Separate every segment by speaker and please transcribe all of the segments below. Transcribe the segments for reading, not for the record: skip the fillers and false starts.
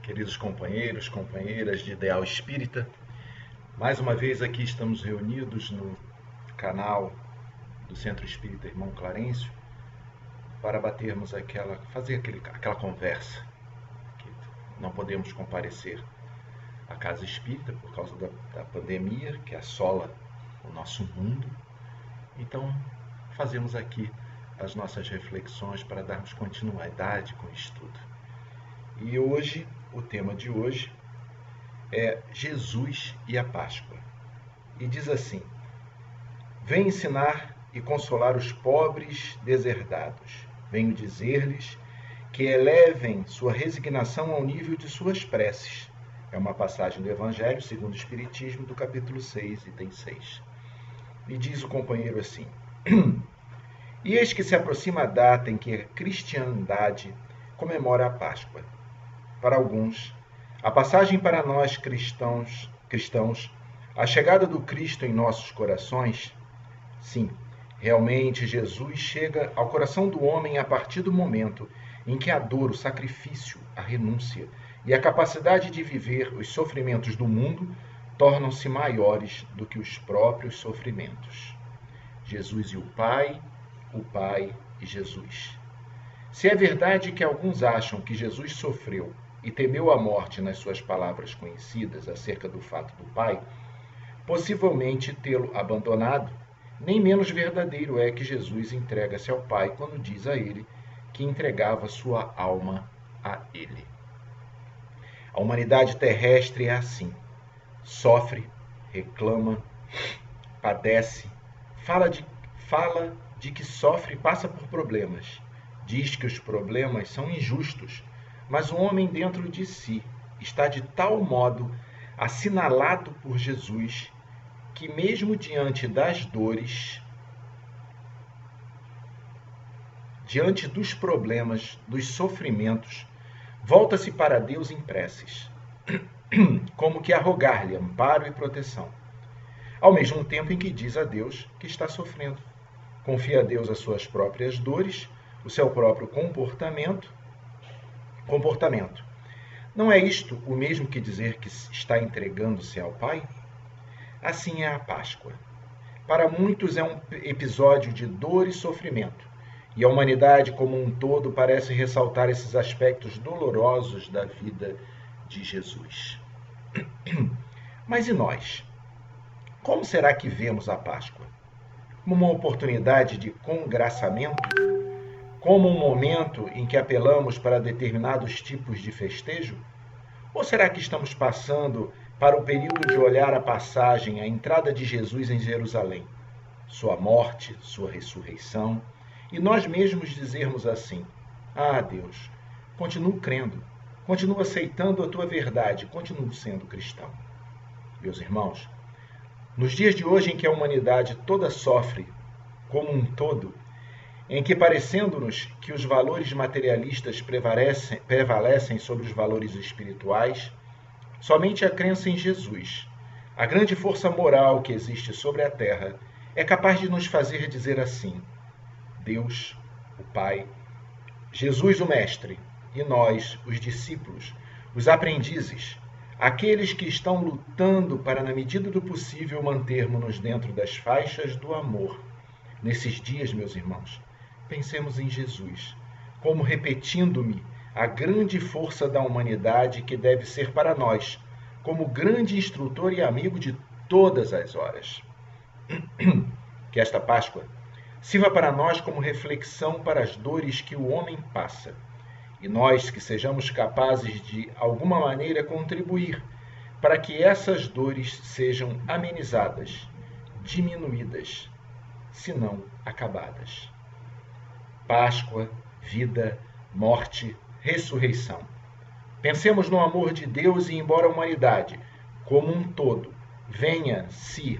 Speaker 1: queridos companheiros, companheiras de Ideal Espírita. Mais uma vez aqui estamos reunidos no canal do Centro Espírita Irmão Clarencio para fazer aquela conversa, que não podemos comparecer à Casa Espírita por causa da pandemia que assola o nosso mundo. Então, fazemos aqui as nossas reflexões para darmos continuidade com o estudo. E hoje, o tema de hoje é Jesus e a Páscoa. E diz assim: vem ensinar e consolar os pobres deserdados. Venho dizer-lhes que elevem sua resignação ao nível de suas preces. É uma passagem do Evangelho segundo o Espiritismo, do capítulo 6, item 6. E diz o companheiro assim: e eis que se aproxima a data em que a cristandade comemora a Páscoa. Para alguns, a passagem para nós cristãos, a chegada do Cristo em nossos corações, sim, realmente Jesus chega ao coração do homem a partir do momento em que a dor, o sacrifício, a renúncia e a capacidade de viver os sofrimentos do mundo tornam-se maiores do que os próprios sofrimentos. Jesus e o Pai e Jesus. Se é verdade que alguns acham que Jesus sofreu e temeu a morte nas suas palavras conhecidas acerca do fato do Pai, possivelmente tê-lo abandonado, nem menos verdadeiro é que Jesus entrega-se ao Pai quando diz a ele que entregava sua alma a ele. A humanidade terrestre é assim: sofre, reclama, padece, fala de que sofre e passa por problemas. Diz que os problemas são injustos, mas o homem dentro de si está de tal modo assinalado por Jesus que mesmo diante das dores, diante dos problemas, dos sofrimentos, volta-se para Deus em preces, como que a rogar-lhe amparo e proteção, ao mesmo tempo em que diz a Deus que está sofrendo. Confia a Deus as suas próprias dores, o seu próprio comportamento. Não é isto o mesmo que dizer que está entregando-se ao Pai? Assim é a Páscoa. Para muitos é um episódio de dor e sofrimento, e a humanidade como um todo parece ressaltar esses aspectos dolorosos da vida de Jesus. Mas e nós? Como será que vemos a Páscoa? Como uma oportunidade de congraçamento? Como um momento em que apelamos para determinados tipos de festejo? Ou será que estamos passando para o período de olhar a passagem, a entrada de Jesus em Jerusalém, sua morte, sua ressurreição, e nós mesmos dizermos assim: ah, Deus, continuo crendo, continuo aceitando a tua verdade, continuo sendo cristão. Meus irmãos, nos dias de hoje em que a humanidade toda sofre como um todo, em que, parecendo-nos que os valores materialistas prevalecem sobre os valores espirituais, somente a crença em Jesus, a grande força moral que existe sobre a terra, é capaz de nos fazer dizer assim: Deus, o Pai, Jesus, o Mestre, e nós, os discípulos, os aprendizes, aqueles que estão lutando para, na medida do possível, mantermos-nos dentro das faixas do amor. Nesses dias, meus irmãos, pensemos em Jesus, como repetindo-me a grande força da humanidade que deve ser para nós, como grande instrutor e amigo de todas as horas. Que esta Páscoa sirva para nós como reflexão para as dores que o homem passa, e nós que sejamos capazes de alguma maneira contribuir para que essas dores sejam amenizadas, diminuídas, se não acabadas. Páscoa, vida, morte, ressurreição. Pensemos no amor de Deus e, embora a humanidade, como um todo, venha se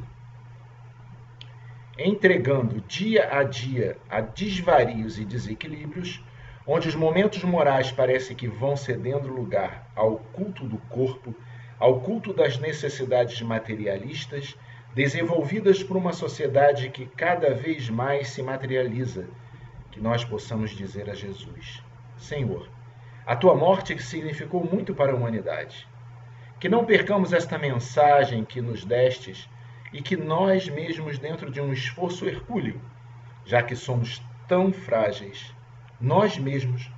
Speaker 1: entregando dia a dia a desvarios e desequilíbrios, onde os momentos morais parecem que vão cedendo lugar ao culto do corpo, ao culto das necessidades materialistas, desenvolvidas por uma sociedade que cada vez mais se materializa, que nós possamos dizer a Jesus: Senhor, A tua morte que significou muito para a humanidade. Que não percamos esta mensagem que nos destes e que nós mesmos, dentro de um esforço hercúleo, já que somos tão frágeis, nós mesmos,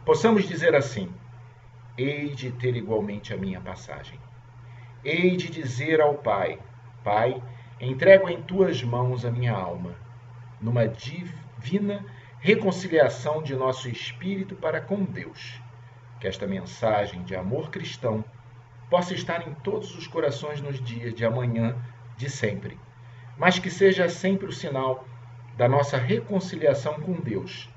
Speaker 1: possamos dizer assim: hei de ter igualmente a minha passagem. Hei de dizer ao Pai: Pai, entrego em tuas mãos a minha alma, numa divina reconciliação de nosso espírito para com Deus. Que esta mensagem de amor cristão possa estar em todos os corações nos dias de amanhã, de sempre, mas que seja sempre o sinal da nossa reconciliação com Deus.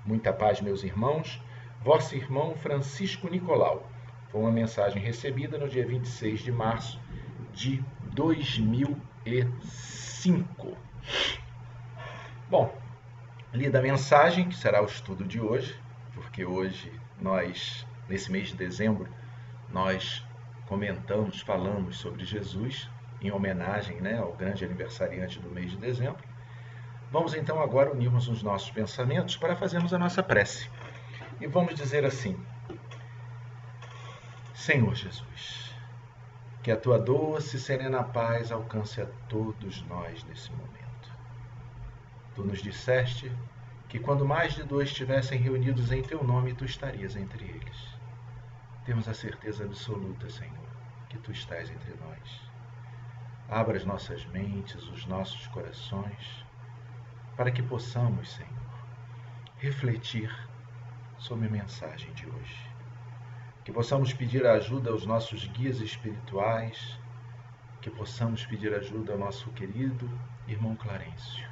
Speaker 1: Muita paz, meus irmãos. Vosso irmão Francisco Nicolau. Foi uma mensagem recebida no dia 26 de março de 2005. Bom, lida a mensagem, que será o estudo de hoje, porque hoje nós, nesse mês de dezembro, nós comentamos, falamos sobre Jesus, em homenagem, ao grande aniversariante do mês de dezembro. Vamos então agora unirmos os nossos pensamentos para fazermos a nossa prece. E vamos dizer assim: Senhor Jesus, que a tua doce e serena paz alcance a todos nós nesse momento. Tu nos disseste que quando mais de dois estivessem reunidos em teu nome, tu estarias entre eles. Temos a certeza absoluta, Senhor, que tu estás entre nós. Abra as nossas mentes, os nossos corações, para que possamos, Senhor, refletir sobre a mensagem de hoje. Que possamos pedir ajuda aos nossos guias espirituais, que possamos pedir ajuda ao nosso querido irmão Clarencio,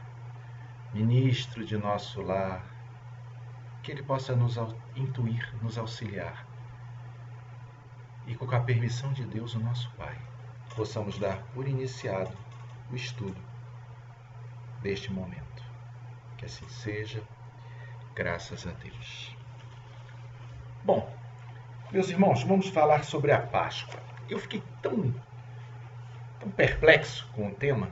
Speaker 1: ministro de nosso lar, que ele possa nos intuir, nos auxiliar, e com a permissão de Deus, o nosso Pai, possamos dar por iniciado o estudo deste momento. Que assim seja, graças a Deus. Bom, meus irmãos, vamos falar sobre a Páscoa. Eu fiquei tão perplexo com o tema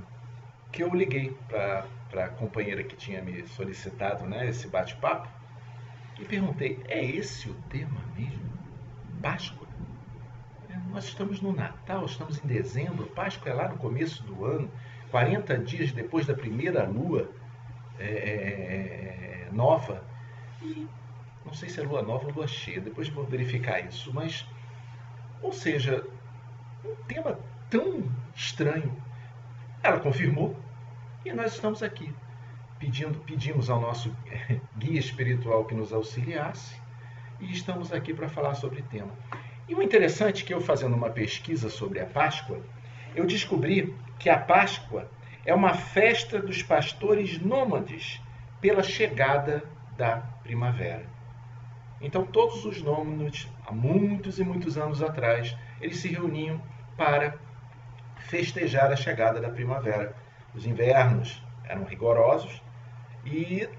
Speaker 1: que eu liguei para a companheira que tinha me solicitado, esse bate-papo, e perguntei: é esse o tema mesmo? Páscoa? Nós estamos no Natal, estamos em dezembro, Páscoa é lá no começo do ano, 40 dias depois da primeira lua nova, e não sei se é lua nova ou lua cheia, depois vou verificar isso, mas, ou seja, um tema tão estranho. Ela confirmou e nós estamos aqui, pedimos ao nosso guia espiritual que nos auxiliasse, e estamos aqui para falar sobre o tema. E o interessante é que eu, fazendo uma pesquisa sobre a Páscoa, eu descobri que a Páscoa é uma festa dos pastores nômades pela chegada da primavera. Então, todos os nômades, há muitos e muitos anos atrás, eles se reuniam para festejar a chegada da primavera. Os invernos eram rigorosos e,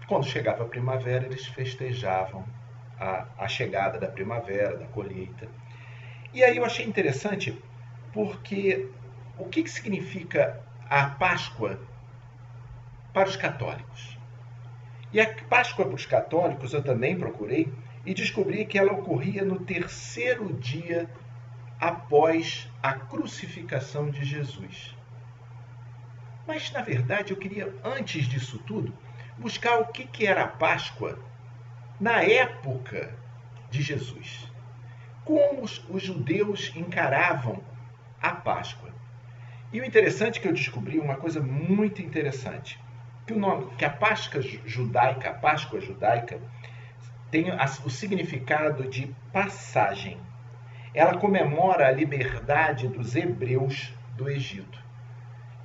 Speaker 1: quando chegava a primavera, eles festejavam a chegada da primavera, da colheita. E aí eu achei interessante, porque o que significa a Páscoa para os católicos? E a Páscoa para os católicos eu também procurei e descobri que ela ocorria no terceiro dia após a crucificação de Jesus. Mas, na verdade, eu queria, antes disso tudo, buscar o que era a Páscoa na época de Jesus. Como os judeus encaravam a Páscoa. E o interessante é que eu descobri uma coisa muito interessante, que a Páscoa judaica tem o significado de passagem. Ela comemora a liberdade dos hebreus do Egito.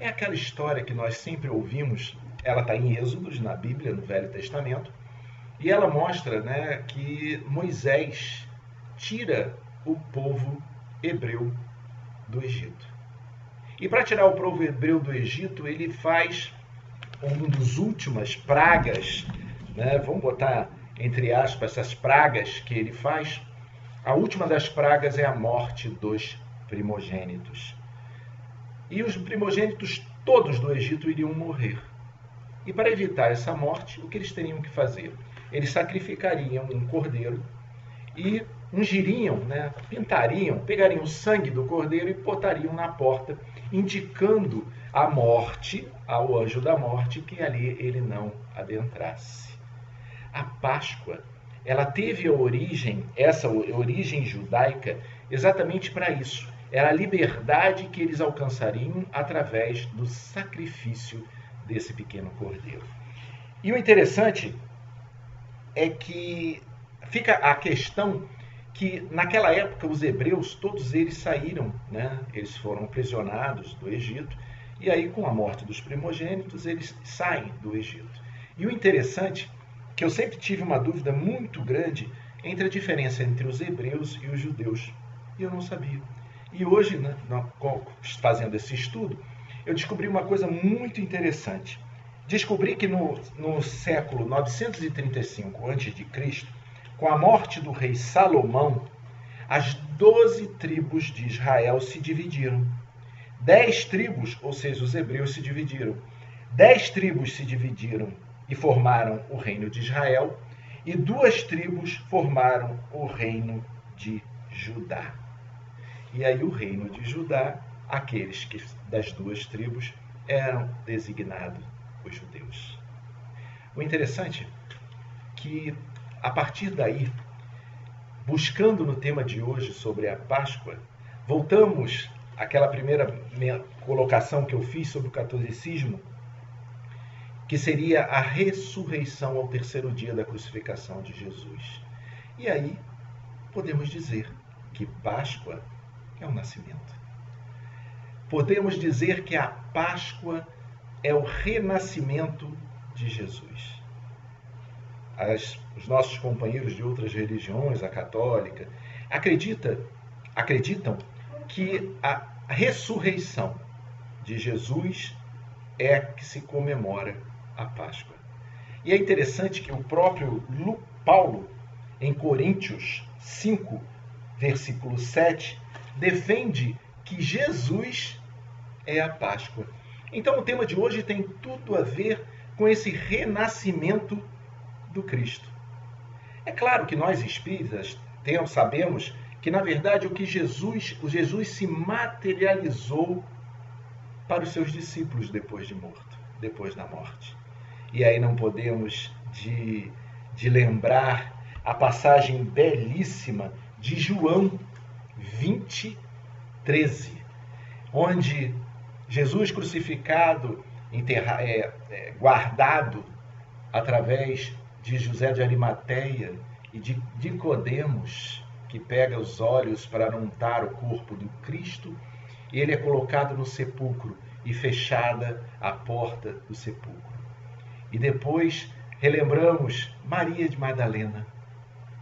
Speaker 1: É aquela história que nós sempre ouvimos, ela está em Êxodos, na Bíblia, no Velho Testamento, e ela mostra, que Moisés tira o povo hebreu do Egito. E para tirar o povo hebreu do Egito, ele faz uma das últimas pragas, vamos botar entre aspas essas pragas que ele faz. A última das pragas é a morte dos primogênitos. E os primogênitos todos do Egito iriam morrer. E para evitar essa morte, o que eles teriam que fazer? eles sacrificariam um cordeiro e ungiriam, né, pintariam, pegariam o sangue do cordeiro e botariam na porta, indicando a morte, ao anjo da morte, que ali ele não adentrasse. A Páscoa, ela teve a origem, essa origem judaica, exatamente para isso. Era a liberdade que eles alcançariam através do sacrifício desse pequeno cordeiro. E o interessante é que fica a questão que naquela época os hebreus, todos eles saíram, né? Eles foram aprisionados do Egito, e aí com a morte dos primogênitos eles saem do Egito. E o interessante é que eu sempre tive uma dúvida muito grande entre a diferença entre os hebreus e os judeus, e eu não sabia. E hoje, né, fazendo esse estudo, eu descobri uma coisa muito interessante. Descobri que no século 935 a.C., com a morte do rei Salomão, as 12 tribos de Israel se dividiram. 10 tribos, ou seja, os hebreus se dividiram. 10 tribos se dividiram e formaram o reino de Israel, e 2 tribos formaram o reino de Judá. E aí o reino de Judá, aqueles que das 2 tribos eram designados os judeus. O interessante é que, a partir daí, buscando no tema de hoje sobre a Páscoa, voltamos àquela primeira colocação que eu fiz sobre o catolicismo, que seria a ressurreição ao 3º dia da crucificação de Jesus. E aí podemos dizer que Páscoa é o nascimento. Podemos dizer que a Páscoa é o renascimento de Jesus. Os nossos companheiros de outras religiões, a católica, acreditam que a ressurreição de Jesus é que se comemora a Páscoa. E é interessante que o próprio Paulo, em Coríntios 5, versículo 7, defende que Jesus é a Páscoa. Então o tema de hoje tem tudo a ver com esse renascimento do Cristo. É claro que nós espíritas sabemos que, na verdade, o Jesus se materializou para os seus discípulos depois de morto, depois da morte. E aí não podemos de lembrar a passagem belíssima de João 20, 13, onde Jesus crucificado, guardado através de José de Arimateia e de Nicodemos, que pega os olhos para untar o corpo do Cristo, e ele é colocado no sepulcro e fechada a porta do sepulcro. E depois relembramos Maria de Madalena,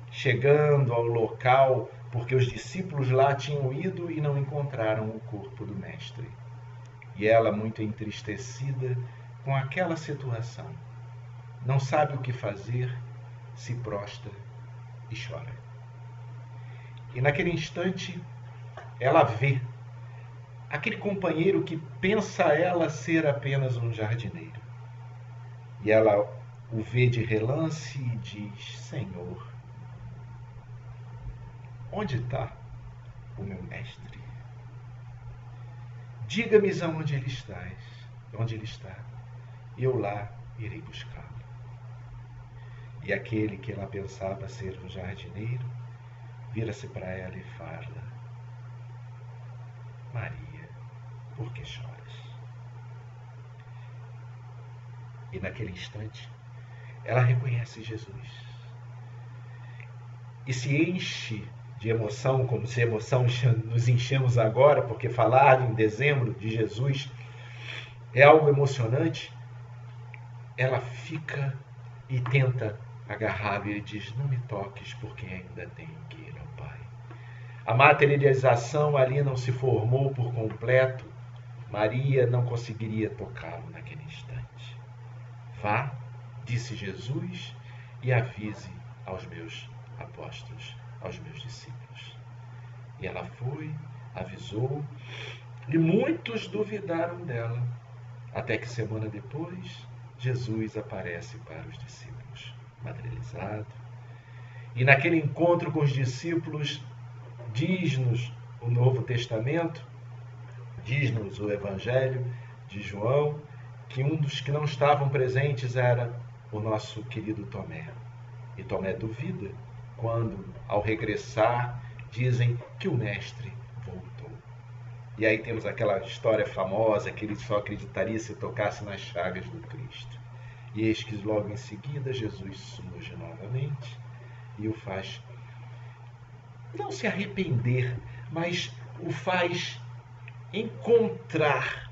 Speaker 1: chegando ao local, porque os discípulos lá tinham ido e não encontraram o corpo do Mestre. E ela, muito entristecida com aquela situação, não sabe o que fazer, se prostra e chora. E naquele instante, ela vê aquele companheiro que pensa ela ser apenas um jardineiro. E ela o vê de relance e diz: Senhor, onde está o meu mestre? Diga-me onde ele está, e eu lá irei buscá-lo. E aquele que ela pensava ser um jardineiro, vira-se para ela e fala: Maria, por que choras? E naquele instante, ela reconhece Jesus. E se enche de emoção, como se emoção nos enchemos agora, porque falar em dezembro de Jesus é algo emocionante. Ela fica e tenta agarrá-lo, e ele diz: não me toques, porque ainda tenho que ir ao Pai. A materialização ali não se formou por completo. Maria não conseguiria tocá-lo naquele instante. Vá, disse Jesus, e avise aos meus apóstolos, aos meus discípulos. E ela foi, avisou, e muitos duvidaram dela, até que semana depois, Jesus aparece para os discípulos. materializado. E naquele encontro com os discípulos, diz-nos o Novo Testamento, diz-nos o Evangelho de João, que um dos que não estavam presentes era o nosso querido Tomé. E Tomé duvida quando, ao regressar, dizem que o Mestre voltou. E aí temos aquela história famosa que ele só acreditaria se tocasse nas chagas do Cristo. E eis que logo em seguida Jesus surge novamente e o faz não se arrepender, mas o faz encontrar,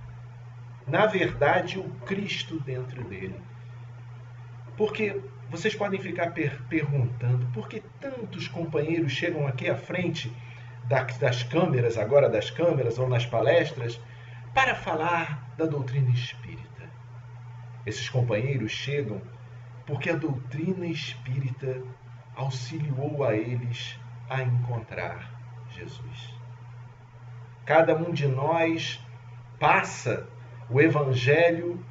Speaker 1: na verdade, o Cristo dentro dele. Porque vocês podem ficar perguntando por que tantos companheiros chegam aqui à frente das câmeras, agora das câmeras ou nas palestras, para falar da doutrina espírita. Esses companheiros chegam porque a doutrina espírita auxiliou a eles a encontrar Jesus. Cada um de nós passa o Evangelho.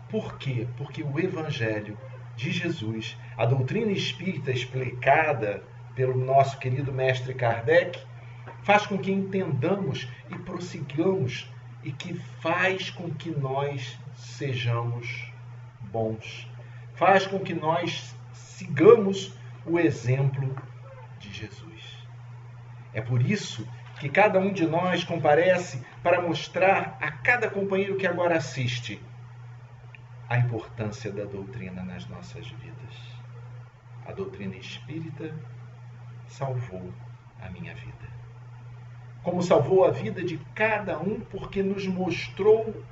Speaker 1: Por quê? Porque o Evangelho de Jesus, a doutrina espírita explicada pelo nosso querido mestre Kardec, faz com que entendamos e prossigamos e que faz com que nós sejamos bons. Faz com que nós sigamos o exemplo de Jesus. É por isso que cada um de nós comparece para mostrar a cada companheiro que agora assiste a importância da doutrina nas nossas vidas. A doutrina espírita salvou a minha vida. Como salvou a vida de cada um, porque nos mostrou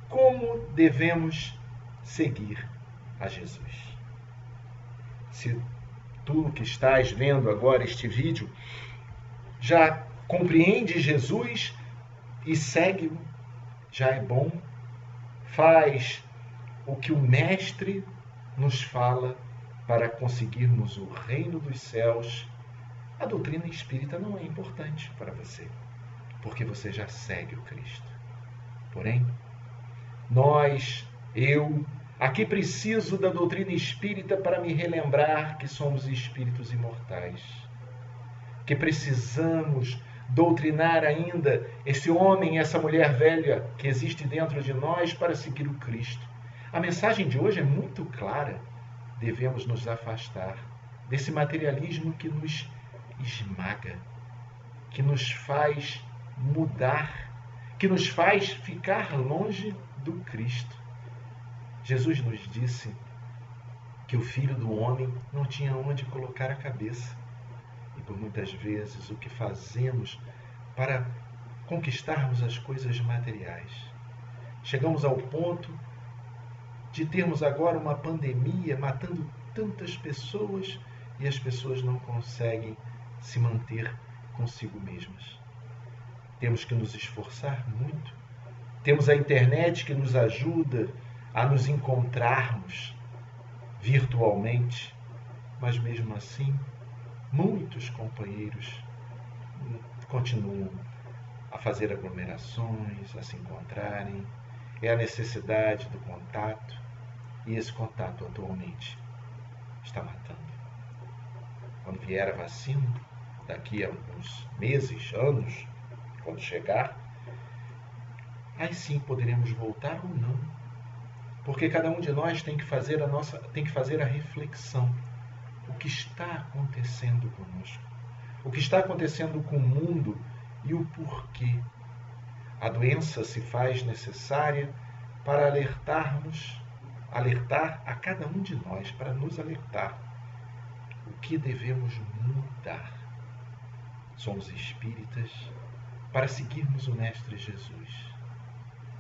Speaker 1: como devemos seguir a Jesus. Se tu que estás vendo agora este vídeo já compreende Jesus e segue-o, já é bom. Faz o que o Mestre nos fala para conseguirmos o reino dos céus. A doutrina espírita não é importante para você, porque você já segue o Cristo. Porém, eu, aqui preciso da doutrina espírita para me relembrar que somos espíritos imortais, que precisamos doutrinar ainda esse homem e essa mulher velha que existe dentro de nós para seguir o Cristo. A mensagem de hoje é muito clara. Devemos nos afastar desse materialismo que nos esmaga, que nos faz mudar, que nos faz ficar longe do Cristo. Jesus nos disse que o Filho do Homem não tinha onde colocar a cabeça. E por muitas vezes o que fazemos para conquistarmos as coisas materiais. Chegamos ao ponto de termos agora uma pandemia matando tantas pessoas e as pessoas não conseguem se manter consigo mesmas. Temos que nos esforçar muito. Temos a internet que nos ajuda a nos encontrarmos virtualmente, mas mesmo assim, muitos companheiros continuam a fazer aglomerações, a se encontrarem. É a necessidade do contato, e esse contato atualmente está matando. Quando vier a vacina, daqui a alguns meses, anos, quando chegar, aí sim poderemos voltar ou não. Porque cada um de nós tem que fazer a reflexão. O que está acontecendo conosco? O que está acontecendo com o mundo e o porquê? A doença se faz necessária para alertar a cada um de nós, para nos alertar o que devemos mudar. Somos espíritas para seguirmos o Mestre Jesus.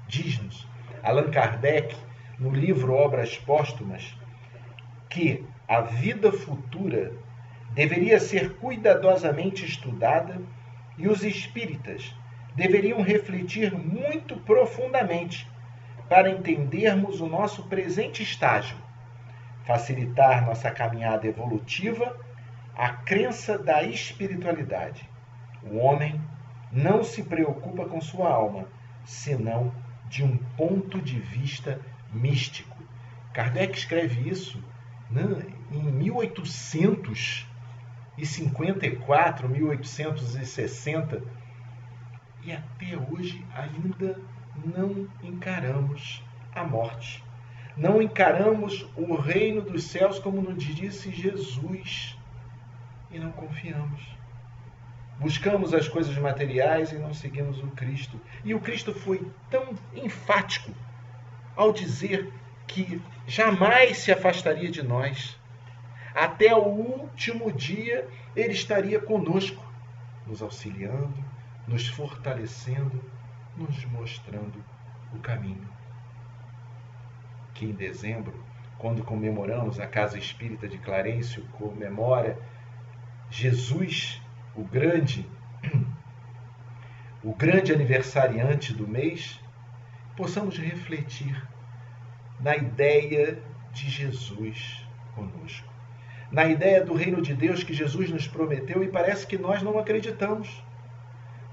Speaker 1: Diz-nos Allan Kardec, no livro Obras Póstumas, que a vida futura deveria ser cuidadosamente estudada e os espíritas deveriam refletir muito profundamente para entendermos o nosso presente estágio, facilitar nossa caminhada evolutiva, a crença da espiritualidade. O homem não se preocupa com sua alma, senão de um ponto de vista místico. Kardec escreve isso em 1854, 1860, e até hoje ainda não encaramos a morte. Não encaramos o reino dos céus como nos disse Jesus e não confiamos. Buscamos as coisas materiais e não seguimos o Cristo. E o Cristo foi tão enfático ao dizer que jamais se afastaria de nós. Até o último dia ele estaria conosco, nos auxiliando, nos fortalecendo, nos mostrando o caminho. Que em dezembro, quando comemoramos a Casa Espírita de Clarencio, comemora Jesus, o grande aniversariante do mês, possamos refletir na ideia de Jesus conosco, na ideia do reino de Deus que Jesus nos prometeu, e parece que nós não acreditamos,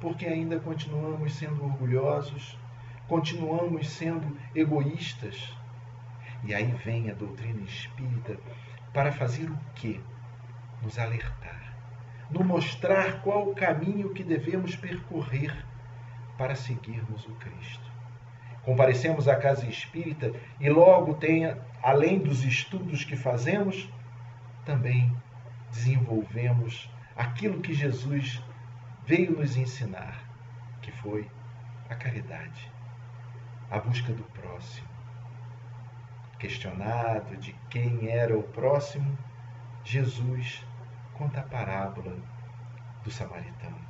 Speaker 1: porque ainda continuamos sendo orgulhosos, continuamos sendo egoístas. E aí vem a doutrina espírita para fazer o quê? Nos alertar, nos mostrar qual o caminho que devemos percorrer para seguirmos o Cristo. Comparecemos à casa espírita e logo além dos estudos que fazemos, também desenvolvemos aquilo que Jesus veio nos ensinar, que foi a caridade, a busca do próximo. Questionado de quem era o próximo, Jesus conta a parábola do samaritano.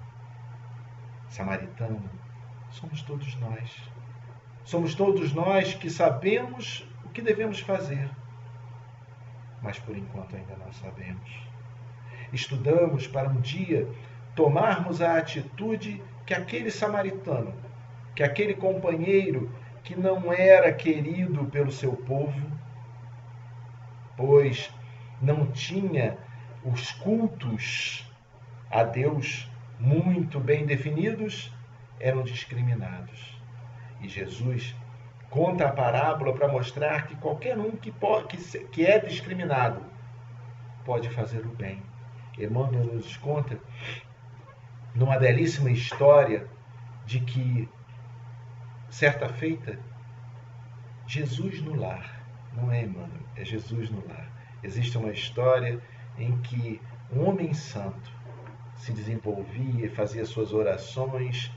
Speaker 1: Samaritano somos todos nós. Somos todos nós que sabemos o que devemos fazer, mas por enquanto ainda não sabemos. Estudamos para um dia tomarmos a atitude que aquele samaritano, que aquele companheiro que não era querido pelo seu povo, pois não tinha os cultos a Deus muito bem definidos, eram discriminados. E Jesus conta a parábola para mostrar que qualquer um que é discriminado pode fazer o bem. Emmanuel nos conta, numa belíssima história, de que, certa feita, Jesus no lar, não é Emmanuel, é Jesus no lar. Existe uma história em que um homem santo se desenvolvia e fazia suas orações,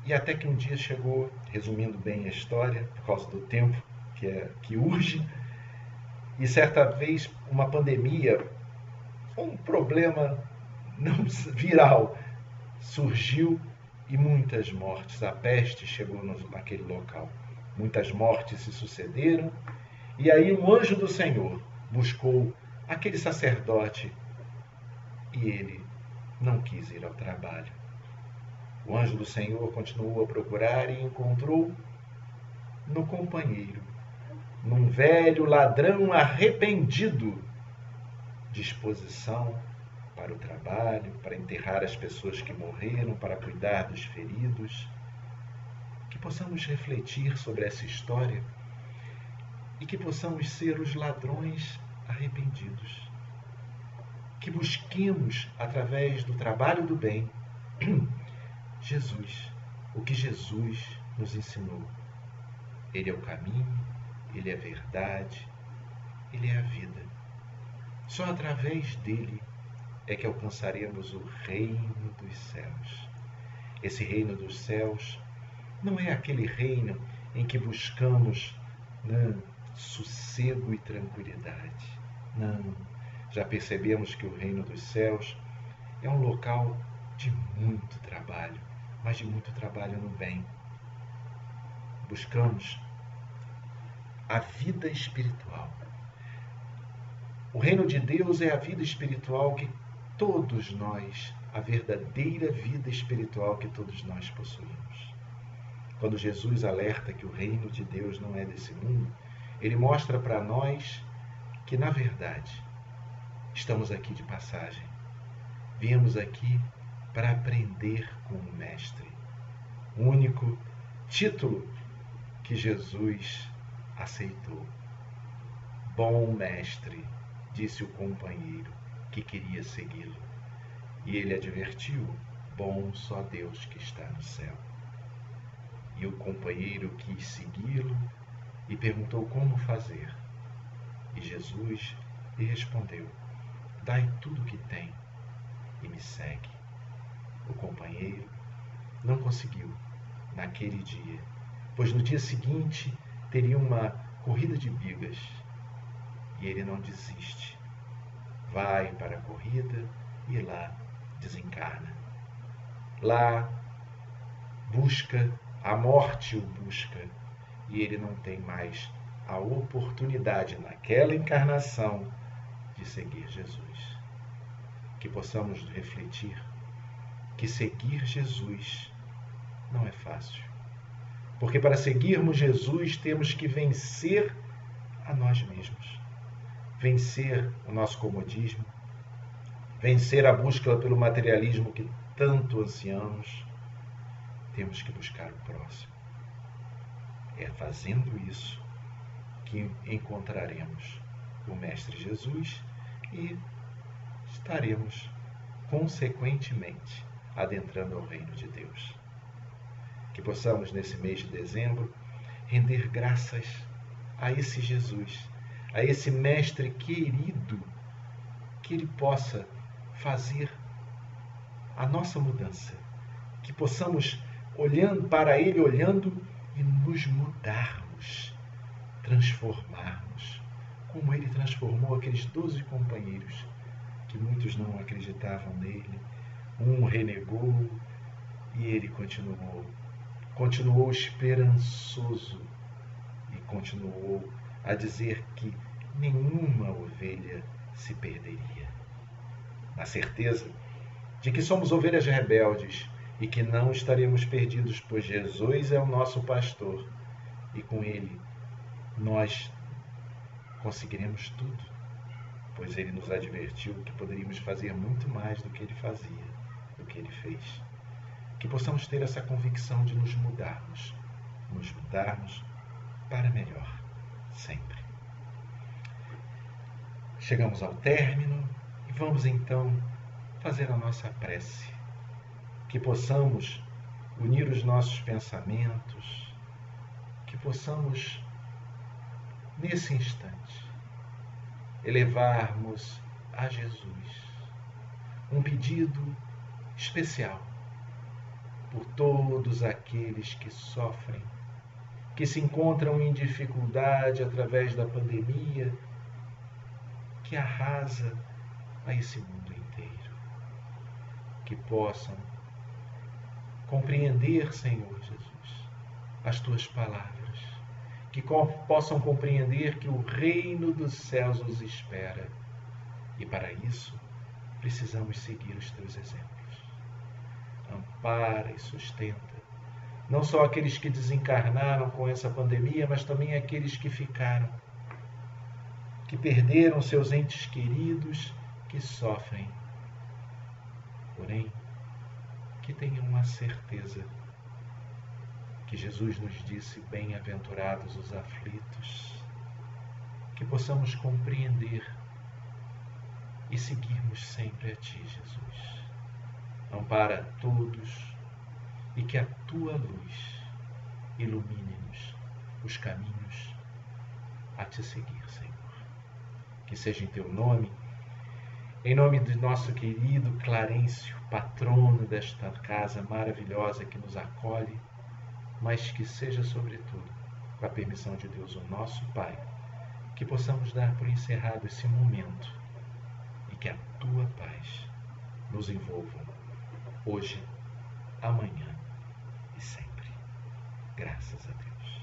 Speaker 1: e até que um dia chegou, resumindo bem a história, por causa do tempo que urge, e certa vez uma pandemia, um problema não viral, surgiu e muitas mortes. A peste chegou naquele local. Muitas mortes se sucederam, e aí um anjo do Senhor buscou aquele sacerdote e ele não quis ir ao trabalho. O anjo do Senhor continuou a procurar e encontrou no companheiro, num velho ladrão arrependido, disposição para o trabalho, para enterrar as pessoas que morreram, para cuidar dos feridos. Que possamos refletir sobre essa história e que possamos ser os ladrões arrependidos. Que busquemos, através do trabalho do bem, Jesus, o que Jesus nos ensinou. Ele é o caminho, ele é a verdade, ele é a vida. Só através dele é que alcançaremos o reino dos céus. Esse reino dos céus não é aquele reino em que buscamos sossego e tranquilidade. Não. Já percebemos que o reino dos céus é um local de muito trabalho, mas de muito trabalho no bem. Buscamos a vida espiritual. O reino de Deus é a vida espiritual que todos nós, a verdadeira vida espiritual que todos nós possuímos. Quando Jesus alerta que o reino de Deus não é desse mundo, ele mostra para nós que, na verdade, estamos aqui de passagem. Viemos aqui para aprender com o Mestre. O único título que Jesus aceitou. Bom Mestre disse o companheiro que queria segui-lo. E ele advertiu: bom só Deus que está no céu. E o companheiro quis segui-lo e perguntou como fazer. E Jesus lhe respondeu: dai tudo o que tem e me segue. O companheiro não conseguiu naquele dia, pois no dia seguinte teria uma corrida de bigas. E ele não desiste. Vai para a corrida e lá desencarna. Lá busca, a morte o busca, e ele não tem mais a oportunidade naquela encarnação de seguir Jesus. Que possamos refletir que seguir Jesus não é fácil. Porque para seguirmos Jesus temos que vencer a nós mesmos. Vencer o nosso comodismo, vencer a busca pelo materialismo que tanto ansiamos. Temos que buscar o próximo. É fazendo isso que encontraremos o Mestre Jesus e estaremos, consequentemente, adentrando ao reino de Deus. Que possamos, nesse mês de dezembro, render graças a esse Jesus, a esse Mestre querido, que Ele possa fazer a nossa mudança, que possamos, olhando para Ele, olhando e nos mudarmos, transformarmos, como Ele transformou aqueles 12 companheiros, que muitos não acreditavam nele, um renegou e ele continuou esperançoso e continuou a dizer que nenhuma ovelha se perderia. Na certeza de que somos ovelhas rebeldes e que não estaremos perdidos, pois Jesus é o nosso pastor e com ele nós conseguiremos tudo, pois ele nos advertiu que poderíamos fazer muito mais do que ele fazia, do que ele fez. Que possamos ter essa convicção de nos mudarmos para melhor, sempre. Chegamos ao término e vamos então fazer a nossa prece. Que possamos unir os nossos pensamentos, que possamos, nesse instante, elevarmos a Jesus um pedido especial por todos aqueles que sofrem, que se encontram em dificuldade através da pandemia que arrasa a esse mundo inteiro. Que possam compreender, Senhor Jesus, as Tuas palavras, que possam compreender que o reino dos céus os espera e para isso precisamos seguir os Teus exemplos. Ampara e sustenta não só aqueles que desencarnaram com essa pandemia, mas também aqueles que ficaram, que perderam seus entes queridos, que sofrem. Porém, que tenham a certeza que Jesus nos disse: bem-aventurados os aflitos, que possamos compreender e seguirmos sempre a Ti, Jesus. Ampara todos e que a Tua luz ilumine-nos os caminhos a Te seguir, Senhor. Que seja em Teu nome, em nome de nosso querido Clarencio, patrono desta casa maravilhosa que nos acolhe, mas que seja, sobretudo, com a permissão de Deus, o nosso Pai, que possamos dar por encerrado esse momento e que a Tua paz nos envolva hoje, amanhã e sempre. Graças a Deus.